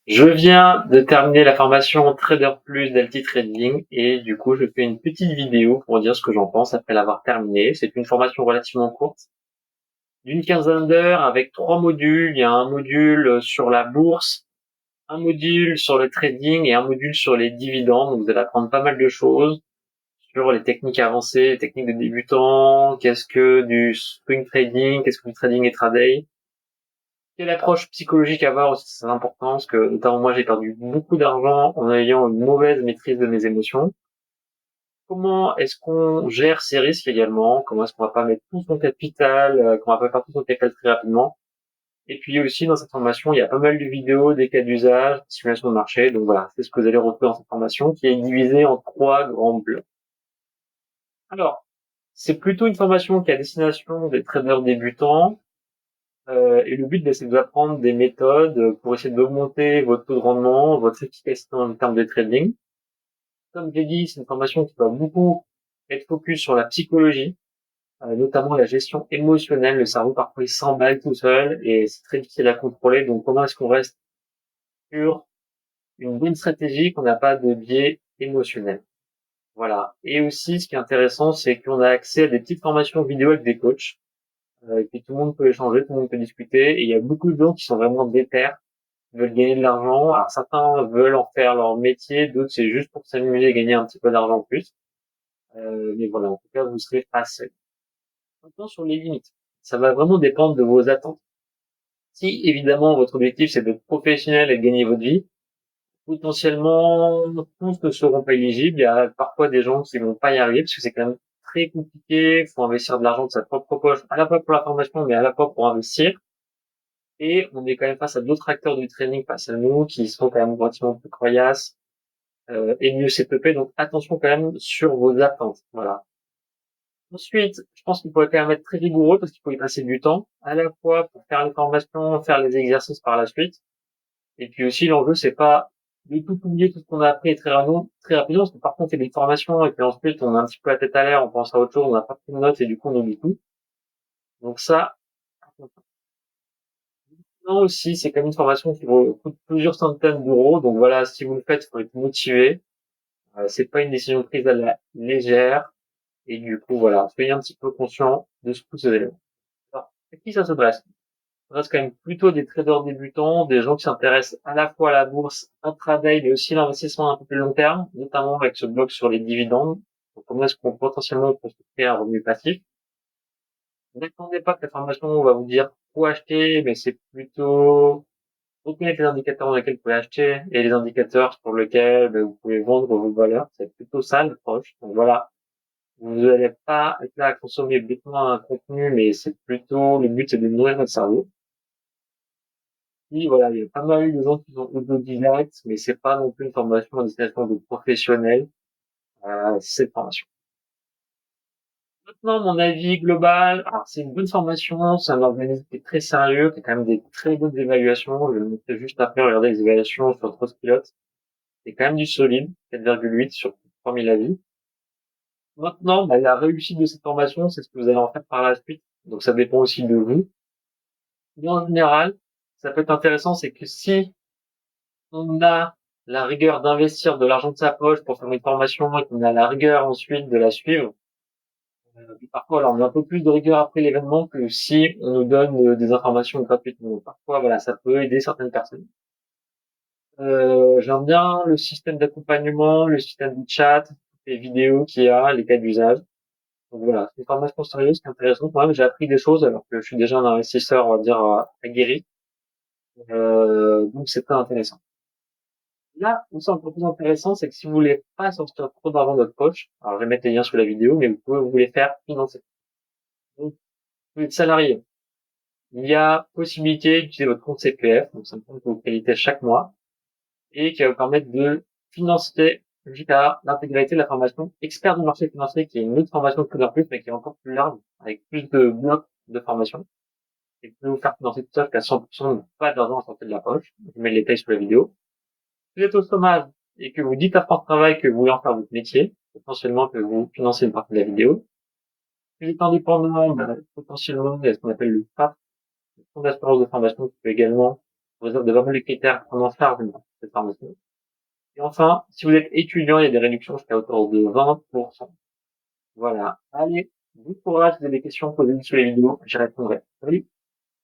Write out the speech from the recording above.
Je viens de terminer la formation Trader Plus d'Alti Trading et du coup je fais une petite vidéo pour dire ce que j'en pense après l'avoir terminée. C'est une formation relativement courte, d'une quinzaine d'heures avec 3 modules. Il y a un module sur la bourse, un module sur le trading et un module sur les dividendes. Donc vous allez apprendre pas mal de choses sur les techniques avancées, les techniques de débutants, qu'est-ce que du swing trading, qu'est-ce que du trading et intraday. Quelle approche psychologique avoir aussi, c'est important, parce que notamment moi j'ai perdu beaucoup d'argent en ayant une mauvaise maîtrise de mes émotions. Comment est-ce qu'on gère ces risques également? Comment est-ce qu'on va pas mettre tout son capital, qu'on va pas faire tout son capital très rapidement? Et puis aussi dans cette formation, il y a pas mal de vidéos, des cas d'usage, des simulations de marché. Donc voilà, c'est ce que vous allez retrouver dans cette formation qui est divisée en 3 grands blocs. Alors, c'est plutôt une formation qui est à destination des traders débutants. Et le but, c'est de vous apprendre des méthodes pour essayer d'augmenter votre taux de rendement, votre efficacité en termes de trading. Comme j'ai dit, c'est une formation qui va beaucoup être focus sur la psychologie, notamment la gestion émotionnelle. Le cerveau, parfois, il s'emballe tout seul et c'est très difficile à contrôler. Donc, comment est-ce qu'on reste sur une bonne stratégie, qu'on n'a pas de biais émotionnel? Voilà. Et aussi, ce qui est intéressant, c'est qu'on a accès à des petites formations vidéo avec des coachs. Et puis tout le monde peut échanger, tout le monde peut discuter. Et il y a beaucoup de gens qui sont vraiment déter, veulent gagner de l'argent. Alors certains veulent en faire leur métier, d'autres c'est juste pour s'amuser et gagner un petit peu d'argent en plus. Mais voilà, en tout cas, vous serez pas seul. Maintenant, sur les limites, ça va vraiment dépendre de vos attentes. Si évidemment votre objectif c'est d'être professionnel et de gagner votre vie, potentiellement tous ne seront pas éligibles. Il y a parfois des gens qui vont pas y arriver parce que c'est quand même très compliqué. Il faut investir de l'argent de sa propre poche, à la fois pour la formation, mais à la fois pour investir. Et on est quand même face à d'autres acteurs du trading face à nous qui sont quand même relativement plus coriaces et mieux CPP. Donc attention quand même sur vos attentes. Voilà. Ensuite, je pense qu'il faut quand même être très rigoureux parce qu'il faut y passer du temps, à la fois pour faire les formations, faire les exercices par la suite. Et puis aussi l'enjeu c'est pas de tout oublier tout ce qu'on a appris très rapidement, parce que parfois on fait des formations et puis ensuite on a un petit peu la tête à l'air, on pense à autre chose, on n'a pas pris de notes et du coup on oublie tout. Donc ça, non aussi, c'est quand même une formation qui vous coûte plusieurs centaines d'euros. Donc voilà, si vous le faites, il faut être motivé. C'est pas une décision prise à la légère. Et du coup, voilà, soyez un petit peu conscient de tous ces éléments. Alors, à qui ça s'adresse? Ça reste quand même plutôt des traders débutants, des gens qui s'intéressent à la fois à la bourse, intraday, mais aussi à l'investissement à un peu plus long terme, notamment avec ce bloc sur les dividendes. Donc, comment est-ce qu'on potentiellement peut se créer un revenu passif? N'attendez pas que la formation va vous dire quoi acheter, mais c'est plutôt reconnaître les indicateurs dans lesquels vous pouvez acheter et les indicateurs sur lesquels vous pouvez vendre vos valeurs. C'est plutôt ça l'approche. Donc voilà, vous n'allez pas être là à consommer bêtement un contenu, mais c'est plutôt, le but c'est de nourrir votre cerveau. Puis voilà, il y a pas mal de gens qui sont autodidactes, mais c'est pas non plus une formation à destination de professionnels, cette formation. Maintenant, mon avis global, alors c'est une bonne formation, c'est un organisme qui est très sérieux, qui a quand même des très bonnes évaluations. Je vais me mettre juste après regarder les évaluations sur Trustpilot. C'est quand même du solide, 4,8 sur 3000 avis. Maintenant, la réussite de cette formation, c'est ce que vous allez en faire par la suite. Donc ça dépend aussi de vous. Mais en général, ça peut être intéressant, c'est que si on a la rigueur d'investir de l'argent de sa poche pour faire une formation et qu'on a la rigueur ensuite de la suivre, parfois alors on a un peu plus de rigueur après l'événement que si on nous donne des informations gratuitement. Parfois, voilà, ça peut aider certaines personnes. J'aime bien le système d'accompagnement, le système de chat, les vidéos qu'il y a, les cas d'usage. Donc voilà, c'est une formation sérieuse qui est intéressante. Moi-même, j'ai appris des choses alors que je suis déjà un investisseur, on va dire, aguerri. Donc c'est très intéressant. Là où c'est encore plus intéressant, c'est que si vous voulez pas sortir trop d'argent de votre poche, alors je vais mettre les liens sous la vidéo, mais vous voulez faire financer. Donc, vous êtes salarié. Il y a possibilité d'utiliser votre compte CPF, donc c'est un compte que vous créditez chaque mois, et qui va vous permettre de financer jusqu'à l'intégralité de la formation expert du marché financier, qui est une autre formation de Trader Plus, mais qui est encore plus large, avec plus de blocs de formation, et peut vous faire financer tout ça jusqu'à 100%, donc pas d'argent à sortir de la poche. Je mets les détails sous la vidéo. Si vous êtes au chômage et que vous dites à France Travail que vous voulez en faire votre métier, potentiellement que vous financez une partie de la vidéo. Si vous êtes indépendant, potentiellement, il y a ce qu'on appelle le FAP, le fonds d'assurance de formation, qui peut également Vous avez vraiment les critères prendre en charge cette formation. Et enfin, si vous êtes étudiant, il y a des réductions jusqu'à autour de 20%. Voilà. Allez, bon courage, si vous avez des questions, posez-les sous les vidéos, j'y répondrai. Salut!